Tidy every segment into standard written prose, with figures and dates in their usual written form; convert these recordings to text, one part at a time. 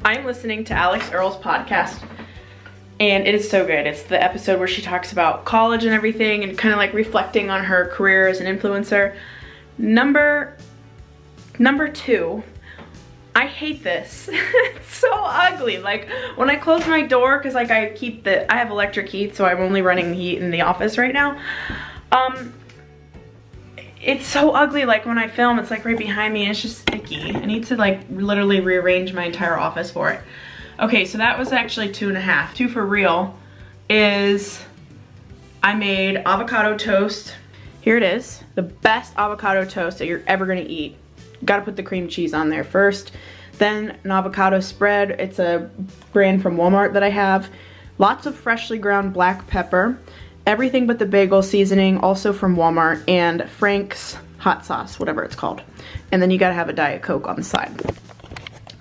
I'm listening to Alex Earl's podcast, and it is so good. It's the episode where she talks about college and everything and kind of like reflecting on her career as an influencer. Number 2, I hate this. It's so ugly. Like when I close my door, cause like I have electric heat, so I'm only running heat in the office right now. It's so ugly. Like when I film, it's like right behind me and it's just icky. I need to like literally rearrange my entire office for it. Okay, so that was actually 2.5. 2 for real is I made avocado toast. Here it is, the best avocado toast that you're ever gonna eat. Gotta put the cream cheese on there first. Then an avocado spread. It's a brand from Walmart that I have. Lots of freshly ground black pepper. Everything but the bagel seasoning, also from Walmart, and Frank's hot sauce, whatever it's called. And then you gotta have a Diet Coke on the side.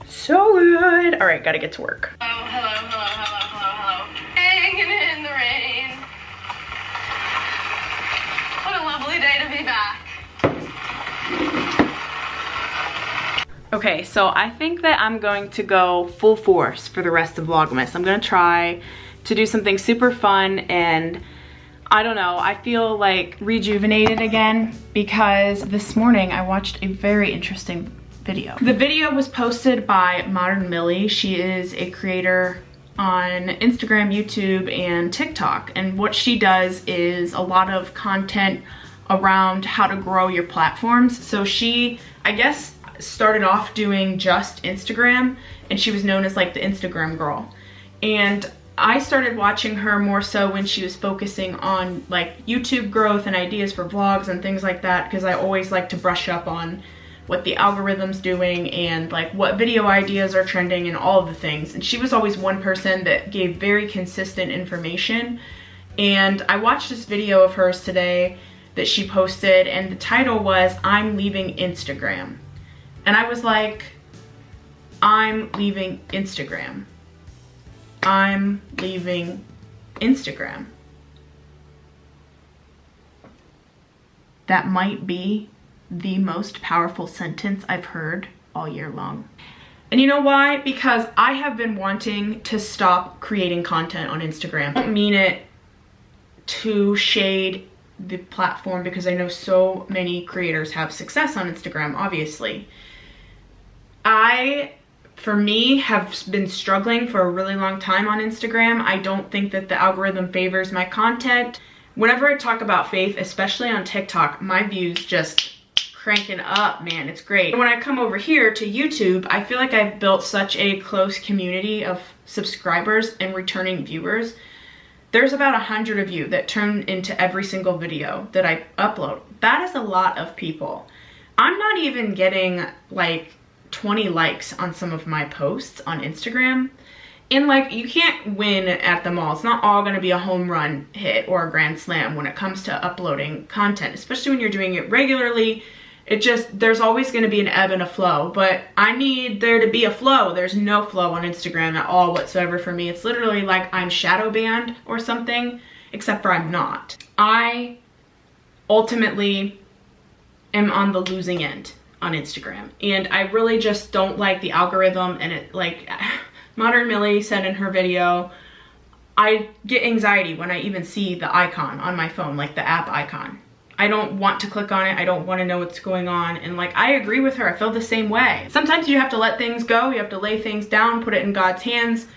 So good. All right, gotta get to work. Hello. Hanging in the rain. What a lovely day to be back. Okay, so I think that I'm going to go full force for the rest of Vlogmas. I'm gonna try to do something super fun, and I don't know, I feel like rejuvenated again because this morning I watched a very interesting video. The video was posted by Modern Millie. She is a creator on Instagram, YouTube, and TikTok, and what she does is a lot of content around how to grow your platforms. So she, I guess, started off doing just Instagram, and she was known as like the Instagram girl. And I started watching her more so when she was focusing on like YouTube growth and ideas for vlogs and things like that, because I always like to brush up on what the algorithm's doing and like what video ideas are trending and all of the things. And she was always one person that gave very consistent information. And I watched this video of hers today that she posted, and the title was "I'm leaving Instagram." And I was like, I'm leaving Instagram. I'm leaving Instagram. That might be the most powerful sentence I've heard all year long. And you know why? Because I have been wanting to stop creating content on Instagram. I don't mean it to shade the platform, because I know so many creators have success on Instagram, obviously. For me, have been struggling for a really long time on Instagram. I don't think that the algorithm favors my content. Whenever I talk about faith, especially on TikTok, my views just cranking up, man, it's great. When I come over here to YouTube, I feel like I've built such a close community of subscribers and returning viewers. There's about 100 of you that turn into every single video that I upload. That is a lot of people. I'm not even getting like 20 likes on some of my posts on Instagram. And like, you can't win at them all. It's not all gonna be a home run hit or a grand slam when it comes to uploading content, especially when you're doing it regularly. There's always gonna be an ebb and a flow, but I need there to be a flow. There's no flow on Instagram at all whatsoever for me. It's literally like I'm shadow banned or something, except for I'm not. I ultimately am on the losing end on Instagram, and I really just don't like the algorithm. And it, like Modern Millie said in her video, I get anxiety when I even see the icon on my phone, like the app icon. I don't want to click on it. I don't want to know what's going on. And like, I agree with her. I feel the same way. Sometimes you have to let things go. You have to lay things down, put it in God's hands,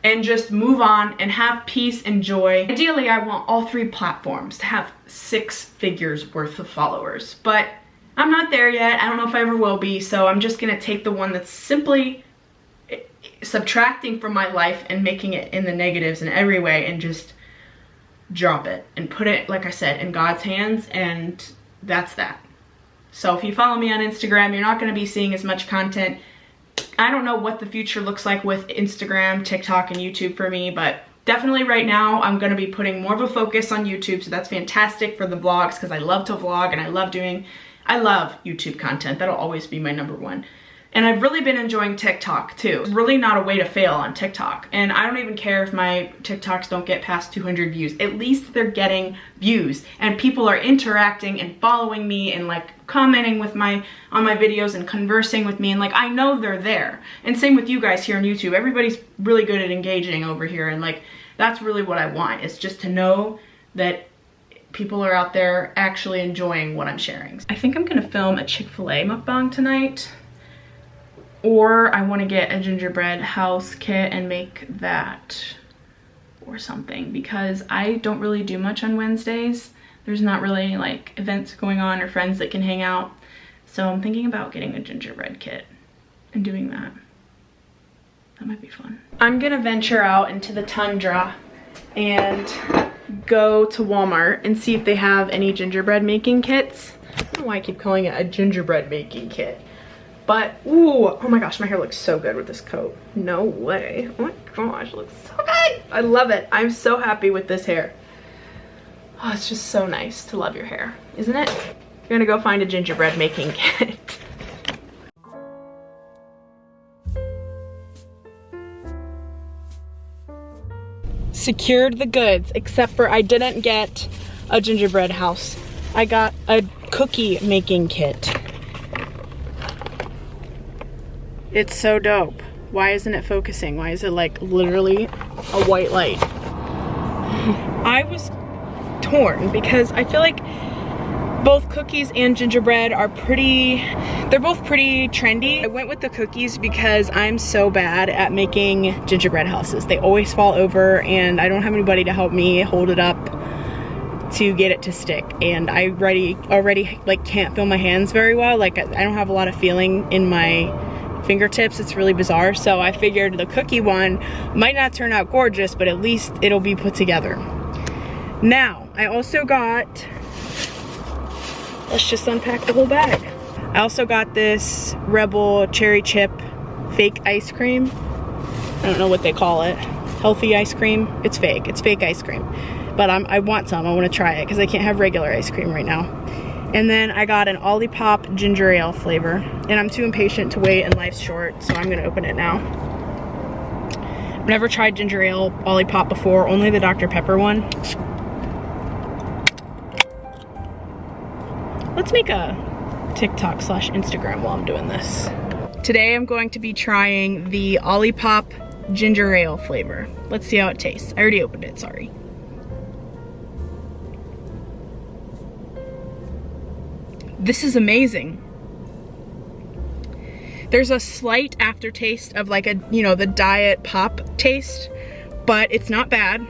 and just move on and have peace and joy. Ideally, I want all 3 platforms to have 6 figures worth of followers, but I'm not there yet. I don't know if I ever will be, so I'm just gonna take the one that's simply subtracting from my life and making it in the negatives in every way, and just drop it and put it, like I said, in God's hands, and that's that. So if you follow me on Instagram, you're not gonna be seeing as much content. I don't know what the future looks like with Instagram, TikTok, and YouTube for me, but definitely right now I'm gonna be putting more of a focus on YouTube, so that's fantastic for the vlogs, because I love to vlog and I love YouTube content. That'll always be my #1. And I've really been enjoying TikTok too. It's really not a way to fail on TikTok. And I don't even care if my TikToks don't get past 200 views. At least they're getting views and people are interacting and following me and like commenting with on my videos and conversing with me, and like I know they're there. And same with you guys here on YouTube. Everybody's really good at engaging over here, and like that's really what I want, is just to know that people are out there actually enjoying what I'm sharing. I think I'm gonna film a Chick-fil-A mukbang tonight. Or I want to get a gingerbread house kit and make that or something, because I don't really do much on Wednesdays. There's not really any like events going on or friends that can hang out. So I'm thinking about getting a gingerbread kit and doing that. That might be fun. I'm gonna venture out into the tundra and go to Walmart and see if they have any gingerbread making kits. I don't know why I keep calling it a gingerbread making kit. But, ooh, oh my gosh, my hair looks so good with this coat. No way. Oh my gosh, it looks so good. I love it. I'm so happy with this hair. Oh, it's just so nice to love your hair, isn't it? You're gonna go find a gingerbread making kit. Secured the goods, except for I didn't get a gingerbread house. I got a cookie making kit. It's so dope. Why isn't it focusing? Why is it like literally a white light? I was torn because I feel like both cookies and gingerbread are they're both pretty trendy. I went with the cookies because I'm so bad at making gingerbread houses. They always fall over and I don't have anybody to help me hold it up to get it to stick. And I already like can't feel my hands very well. Like I don't have a lot of feeling in my fingertips. It's really bizarre. So I figured the cookie one might not turn out gorgeous, but at least it'll be put together. Now, I also got, let's just unpack the whole bag. I also got this Rebel cherry chip fake ice cream. I don't know what they call it. Healthy ice cream. It's fake ice cream. But I want some. I want to try it because I can't have regular ice cream right now. And then I got an Olipop ginger ale flavor, and I'm too impatient to wait and life's short, so I'm gonna open it now. I've never tried ginger ale Olipop before, only the Dr. Pepper one. Let's make a TikTok/Instagram while I'm doing this. Today I'm going to be trying the Olipop ginger ale flavor. Let's see how it tastes. I already opened it, sorry. This is amazing. There's a slight aftertaste of like the diet pop taste, but it's not bad.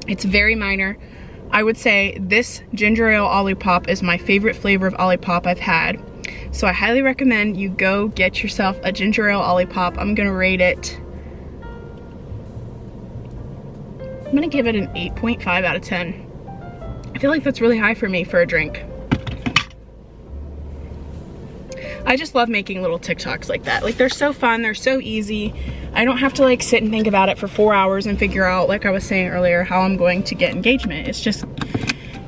It's very minor. I would say this ginger ale Olipop is my favorite flavor of Olipop I've had. So I highly recommend you go get yourself a ginger ale Olipop. I'm gonna rate it. I'm gonna give it an 8.5 out of 10. I feel like that's really high for me for a drink. I just love making little TikToks like that. Like they're so fun, they're so easy. I don't have to like sit and think about it for 4 hours and figure out, like I was saying earlier, how I'm going to get engagement. It's just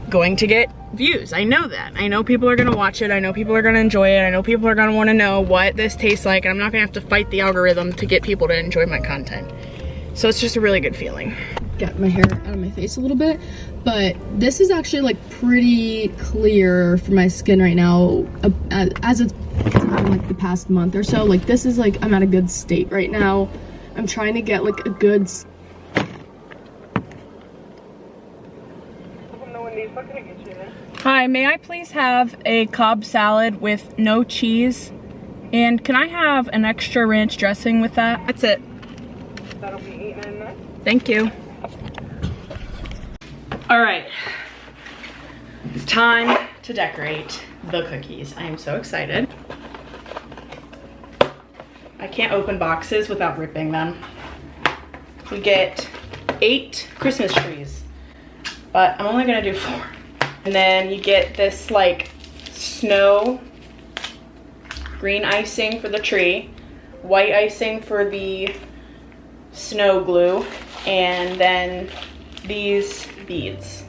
going to get views. I know that. I know people are gonna watch it. I know people are gonna enjoy it. I know people are gonna wanna know what this tastes like, and I'm not gonna have to fight the algorithm to get people to enjoy my content. So it's just a really good feeling. Got my hair out of my face a little bit, but this is actually like pretty clear for my skin right now, as it's been like the past month or so. Like this is like, I'm at a good state right now. I'm trying to get like a good Hi, may I please have a Cobb salad with no cheese? And can I have an extra ranch dressing with that? That's it. That'll be $8.99. Thank you. All right, it's time to decorate the cookies. I am so excited. I can't open boxes without ripping them. We get 8 Christmas trees, but I'm only gonna do 4. And then you get this like snow green icing for the tree, white icing for the snow glue, and then these beads.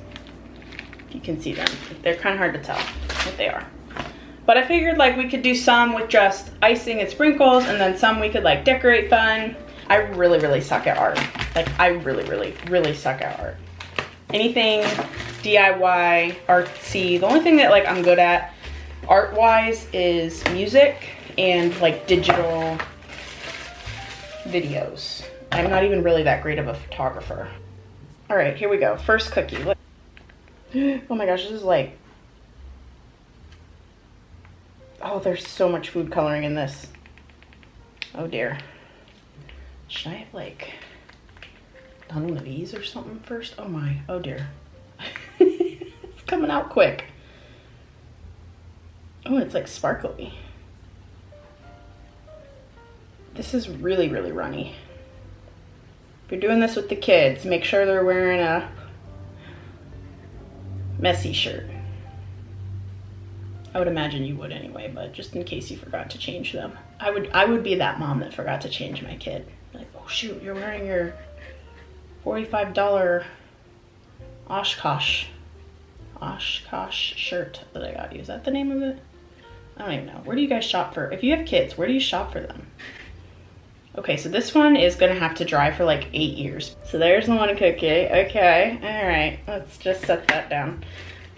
You can see them. They're kind of hard to tell what they are. But I figured like we could do some with just icing and sprinkles, and then some we could like decorate fun. I really suck at art. Like I really suck at art. Anything DIY, artsy. The only thing that like I'm good at art-wise is music and like digital videos. I'm not even really that great of a photographer. All right, here we go. First cookie. Oh my gosh, this is like, oh, there's so much food coloring in this. Oh dear. Should I have like done one of these or something first? Oh my, oh dear. It's coming out quick. Oh, it's like sparkly. This is really runny. If you're doing this with the kids, make sure they're wearing a messy shirt. I would imagine you would anyway, but just in case you forgot to change them. I would be that mom that forgot to change my kid. Like, oh shoot, you're wearing your $45 Oshkosh shirt that I got you. Is that the name of it? I don't even know. Where do you guys shop for? If you have kids, where do you shop for them? Okay, so this one is gonna have to dry for like 8 years. So there's the one cookie. Okay, all right. Let's just set that down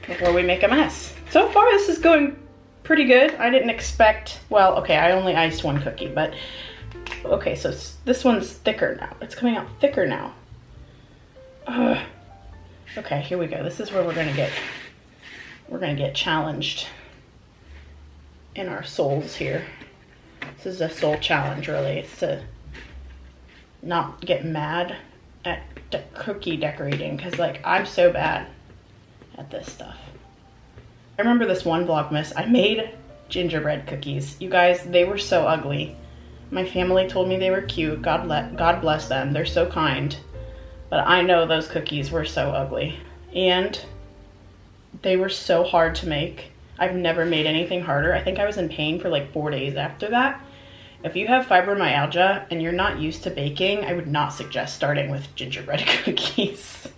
before we make a mess. So far, this is going pretty good. I didn't expect, well, okay, I only iced one cookie, but okay, so this one's thicker now. It's coming out thicker now. Ugh. Okay, here we go. This is where we're gonna get challenged in our souls here. This is a soul challenge, really. It's to not get mad at cookie decorating, because like I'm so bad at this stuff. I remember this one Vlogmas, I made gingerbread cookies. You guys, they were so ugly. My family told me they were cute. God bless them. They're so kind. But I know those cookies were so ugly. And they were so hard to make. I've never made anything harder. I think I was in pain for like 4 days after that. If you have fibromyalgia and you're not used to baking, I would not suggest starting with gingerbread cookies.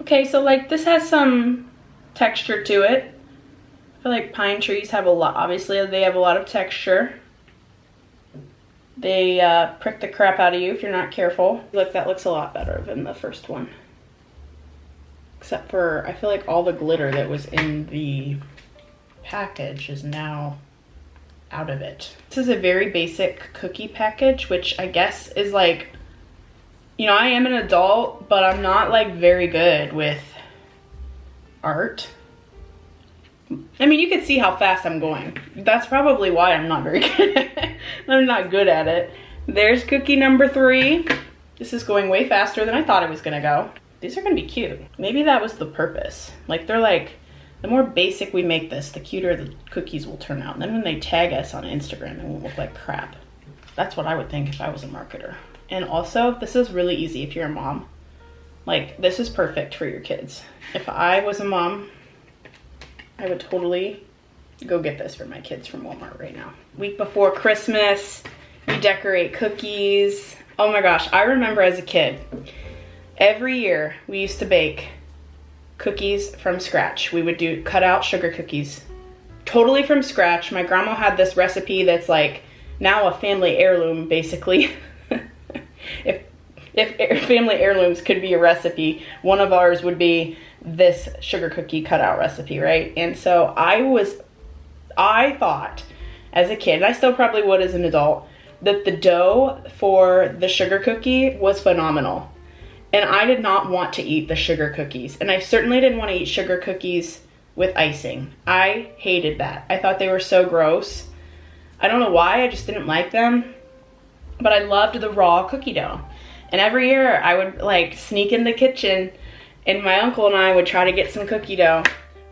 Okay, so like this has some texture to it. I feel like pine trees have a lot, obviously they have a lot of texture. They prick the crap out of you if you're not careful. Look, that looks a lot better than the first one. Except for, I feel like all the glitter that was in the package is now out of it. This is a very basic cookie package, which I guess is like, you know, I am an adult, but I'm not like very good with art. I mean, you can see how fast I'm going. That's probably why I'm not very good at it. I'm not good at it. There's cookie number 3. This is going way faster than I thought it was gonna go. These are gonna be cute. Maybe that was the purpose. Like, they're like, the more basic we make this, the cuter the cookies will turn out. And then when they tag us on Instagram, it won't look like crap. That's what I would think if I was a marketer. And also, this is really easy if you're a mom. Like, this is perfect for your kids. If I was a mom, I would totally go get this for my kids from Walmart right now. Week before Christmas, we decorate cookies. Oh my gosh, I remember as a kid, every year we used to bake cookies from scratch. We would do cut out sugar cookies, totally from scratch. My grandma had this recipe that's like now a family heirloom, basically. If family heirlooms could be a recipe, one of ours would be this sugar cookie cutout recipe, right? And so I thought as a kid, and I still probably would as an adult, that the dough for the sugar cookie was phenomenal. And I did not want to eat the sugar cookies. And I certainly didn't want to eat sugar cookies with icing. I hated that. I thought they were so gross. I don't know why, I just didn't like them. But I loved the raw cookie dough. And every year I would like sneak in the kitchen and my uncle and I would try to get some cookie dough,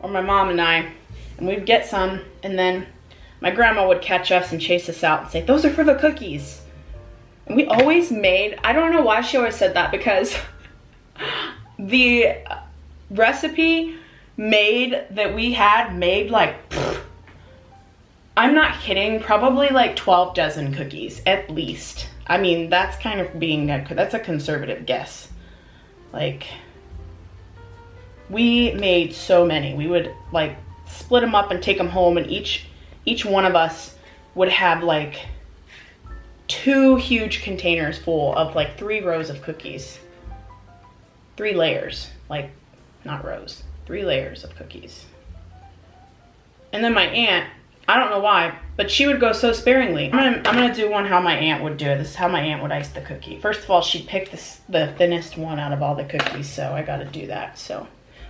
or my mom and I, and we'd get some, and then my grandma would catch us and chase us out and say, "Those are for the cookies." And we always made, I don't know why she always said that, because the recipe that we had made like, I'm not kidding, probably like 12 dozen cookies at least. I mean, that's kind of that's a conservative guess. Like, we made so many. We would like split them up and take them home, and each each one of us would have like 2 huge containers full of like 3 rows of cookies. 3 layers, like not rows, 3 layers of cookies. And then my aunt, I don't know why, but she would go so sparingly. I'm gonna do one how my aunt would do it. This is how my aunt would ice the cookie. First of all, she'd pick the thinnest one out of all the cookies, so I gotta do that. So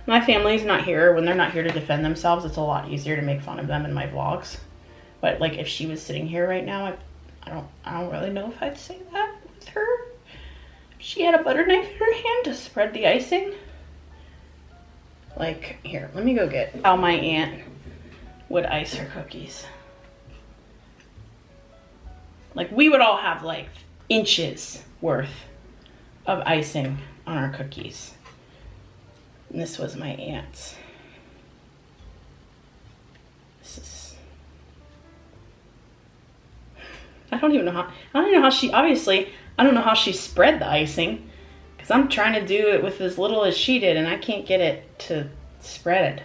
my family's not here. When they're not here to defend themselves, it's a lot easier to make fun of them in my vlogs. But like if she was sitting here right now, I don't really know if I'd say that with her. She had a butter knife in her hand to spread the icing. Like, here, let me go get how my aunt would ice her cookies. Like, we would all have like inches worth of icing on our cookies. And this was my aunt's. I don't even know how she, obviously, I don't know how she spread the icing, because I'm trying to do it with as little as she did and I can't get it to spread.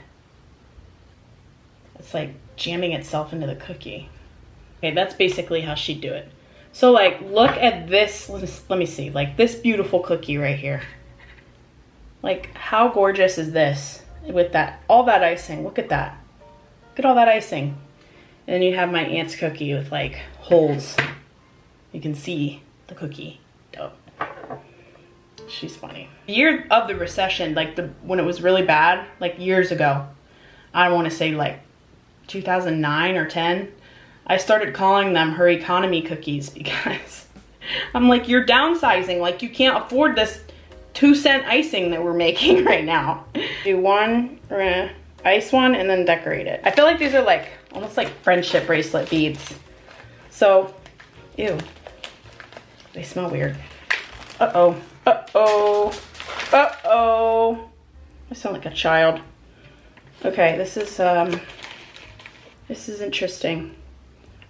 It's like jamming itself into the cookie. Okay, that's basically how she'd do it. So like, look at this, let me see, like this beautiful cookie right here. Like, how gorgeous is this with that, all that icing? Look at that. Look at all that icing. And then you have my aunt's cookie with like holes. You can see the cookie dough. She's funny. The year of the recession, like when it was really bad, like years ago, I want to say like 2009 or 10, I started calling them her economy cookies because I'm like, you're downsizing. Like, you can't afford this 2-cent icing that we're making right now. Do one, we're gonna ice one and then decorate it. I feel like these are like almost like friendship bracelet beads. So, ew, they smell weird. Uh-oh, uh-oh, uh-oh. I sound like a child. Okay, this is interesting.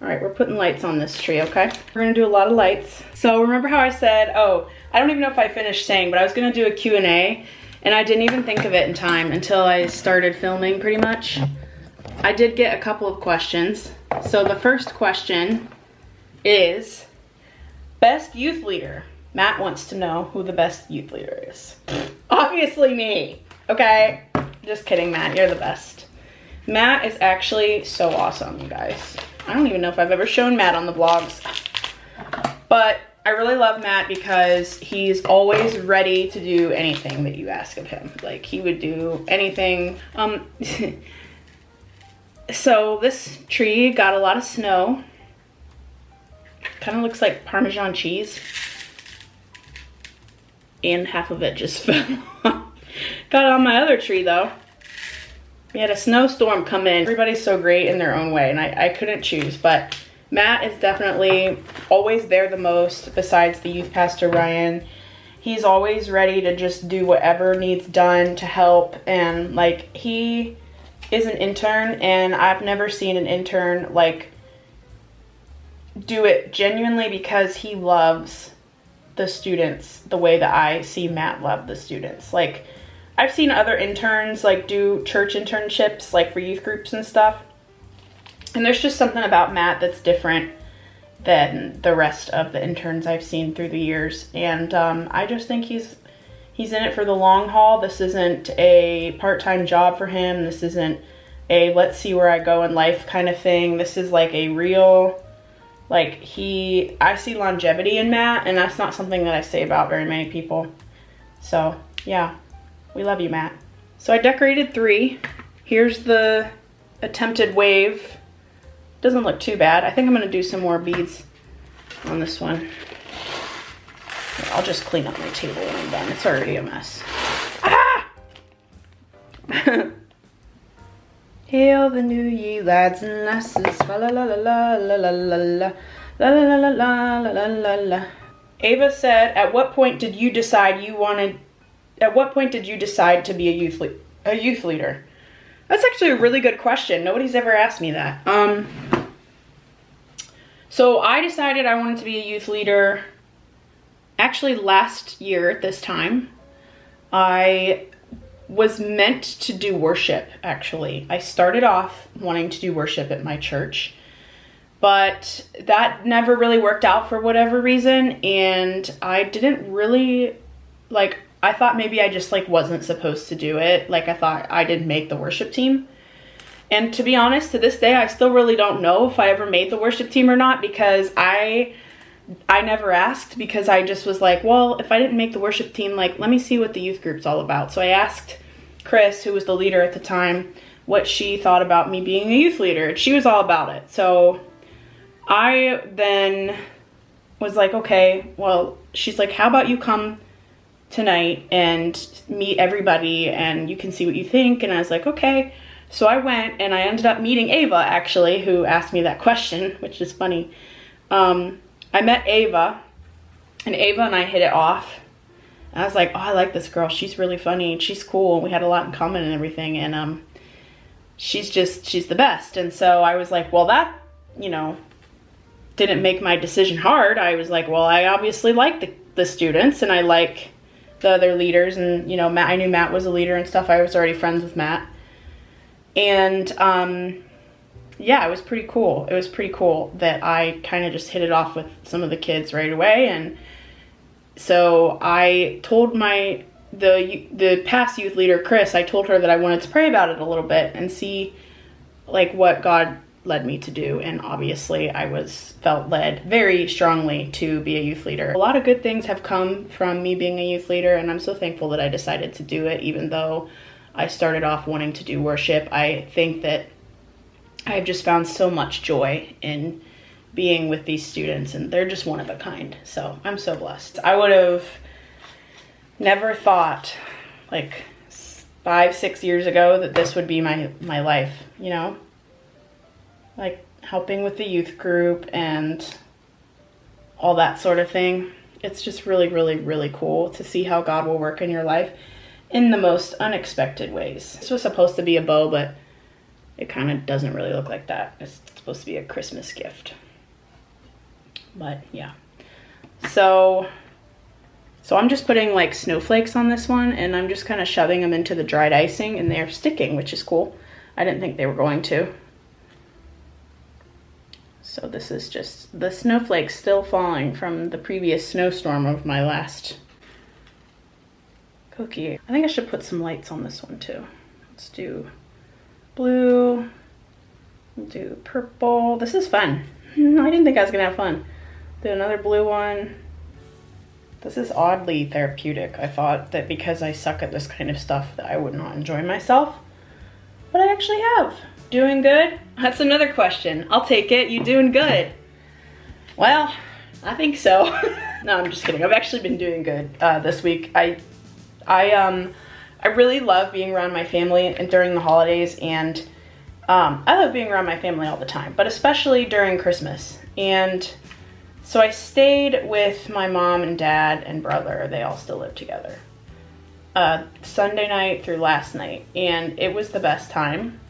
All right, we're putting lights on this tree, okay? We're gonna do a lot of lights. So remember how I said, oh, I don't even know if I finished saying, but I was gonna do a Q&A, and I didn't even think of it in time until I started filming pretty much. I did get a couple of questions. So the first question is, best youth leader. Matt wants to know who the best youth leader is. Obviously me, okay? Just kidding, Matt, you're the best. Matt is actually so awesome, you guys. I don't even know if I've ever shown Matt on the vlogs, but I really love Matt because he's always ready to do anything that you ask of him. Like, he would do anything. So this tree got a lot of snow. Kind of looks like Parmesan cheese. And half of it just fell off. Got it on my other tree though. We had a snowstorm come in. Everybody's so great in their own way, and I couldn't choose, but Matt is definitely always there the most besides the youth pastor, Ryan. He's always ready to just do whatever needs done to help, and like, he is an intern, and I've never seen an intern like do it genuinely because he loves the students the way that I see Matt love the students. Like, I've seen other interns like do church internships like for youth groups and stuff, and there's just something about Matt that's different than the rest of the interns I've seen through the years. And I just think he's in it for the long haul. This isn't a part-time job for him. This isn't a let's see where I go in life kind of thing. This is like a real, like, I see longevity in Matt, and that's not something that I say about very many people. So yeah, we love you, Matt. So I decorated 3. Here's the attempted wave. Doesn't look too bad. I think I'm gonna do some more beads on this one. I'll just clean up my table when I'm done. It's already a mess. Ah! Hail the new ye lads and lasses, la la la la la la la la la la la la la la la la. Ava said, at what point did you decide to be a youth leader? That's actually a really good question. Nobody's ever asked me that. So I decided I wanted to be a youth leader actually last year at this time. I was meant to do worship, actually. I started off wanting to do worship at my church, but that never really worked out for whatever reason, and I didn't really, like, I thought maybe I just, like, wasn't supposed to do it. Like, I thought I didn't make the worship team. And to be honest, to this day, I still really don't know if I ever made the worship team or not, because I never asked, because I just was like, well, if I didn't make the worship team, like, let me see what the youth group's all about. So I asked Chris, who was the leader at the time, what she thought about me being a youth leader, and she was all about it. So I then was like, okay, well, she's like, how about you come tonight and meet everybody and you can see what you think? And I was like, okay. So I went and I ended up meeting Ava, actually, who asked me that question, which is funny. I met Ava, and Ava and I hit it off. And I was like, oh, I like this girl. She's really funny and she's cool. And we had a lot in common and everything. And she's the best. And so I was like, well, that, you know, didn't make my decision hard. I was like, well, I obviously like the students and I like the other leaders. And, you know, I knew Matt was a leader and stuff. I was already friends with Matt. And yeah, it was pretty cool. It was pretty cool that I kind of just hit it off with some of the kids right away. And so I told the past youth leader, Chris, I told her that I wanted to pray about it a little bit and see, like, what God led me to do. And obviously I felt led very strongly to be a youth leader. A lot of good things have come from me being a youth leader, and I'm so thankful that I decided to do it, even though I started off wanting to do worship. I think that I've just found so much joy in being with these students, and they're just one of a kind. So I'm so blessed. I would have never thought, like 5-6 years ago, that this would be my life, you know? Like helping with the youth group and all that sort of thing. It's just really, really, really cool to see how God will work in your life in the most unexpected ways. This was supposed to be a bow, but it kind of doesn't really look like that. It's supposed to be a Christmas gift. But yeah. So I'm just putting like snowflakes on this one, and I'm just kind of shoving them into the dried icing, and they're sticking, which is cool. I didn't think they were going to. So this is just the snowflakes still falling from the previous snowstorm of my last cookie. I think I should put some lights on this one too. Let's do blue, do purple. This is fun. I didn't think I was gonna have fun. Do another blue one. This is oddly therapeutic. I thought that because I suck at this kind of stuff that I would not enjoy myself, but I actually have. Doing good? That's another question. I'll take it. You doing good? Well, I think so. No, I'm just kidding. I've actually been doing good this week. I really love being around my family and during the holidays, and I love being around my family all the time, but especially during Christmas. And so I stayed with my mom and dad and brother. They all still live together. Sunday night through last night, and it was the best time.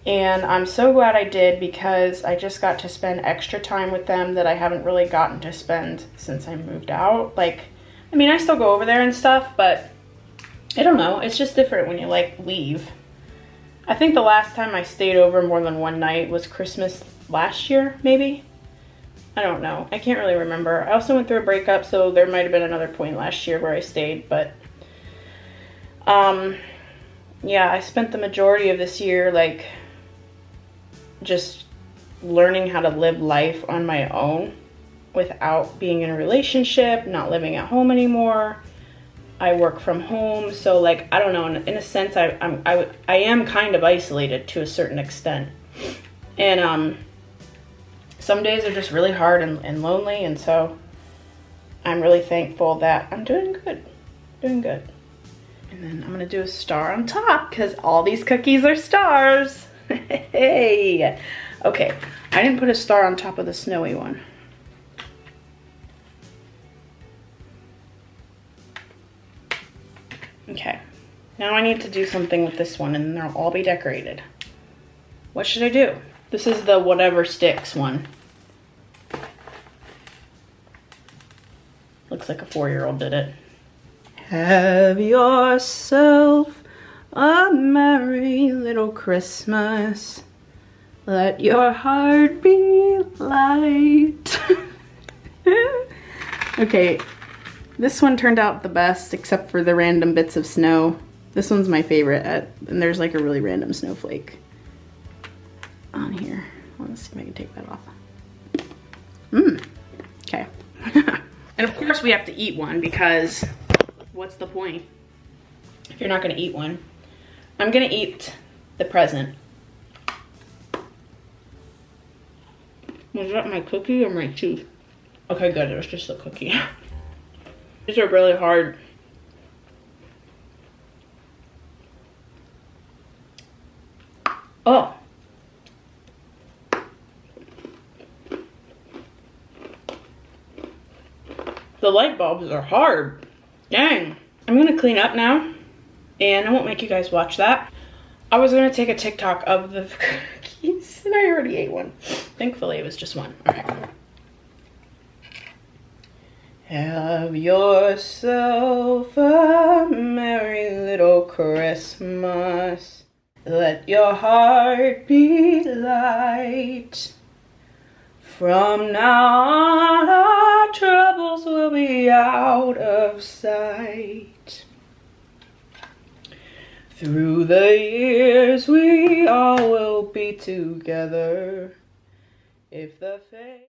And I'm so glad I did, because I just got to spend extra time with them that I haven't really gotten to spend since I moved out. Like, I mean, I still go over there and stuff, but I don't know. It's just different when you, like, leave. I think the last time I stayed over more than one night was Christmas last year, maybe? I don't know. I can't really remember. I also went through a breakup, so there might have been another point last year where I stayed, but yeah, I spent the majority of this year, like, just learning how to live life on my own without being in a relationship, not living at home anymore. I work from home, so, like, I don't know, in a sense, I am kind of isolated to a certain extent. And some days are just really hard and lonely, and so I'm really thankful that I'm doing good. And then I'm gonna do a star on top, because all these cookies are stars. Hey! Okay, I didn't put a star on top of the snowy one. Okay, now I need to do something with this one, and then they'll all be decorated. What should I do? This is the whatever sticks one. Looks like a 4-year-old did it. Have yourself a merry little Christmas. Let your heart be light. Okay, this one turned out the best except for the random bits of snow. This one's my favorite, and there's like a really random snowflake on here. Let's see if I can take that off. Okay. And of course we have to eat one because what's the point if you're not gonna eat one? I'm gonna eat the present. Was that my cookie or my tooth? Okay, good, it was just a cookie. These are really hard. Oh. The light bulbs are hard. Dang. I'm gonna clean up now, and I won't make you guys watch that. I was gonna take a TikTok of the cookies, and I already ate one. Thankfully, it was just one. All right. Have yourself a merry little Christmas. Let your heart be light. From now on, our troubles will be out of sight. Through the years, we all will be together. If the fate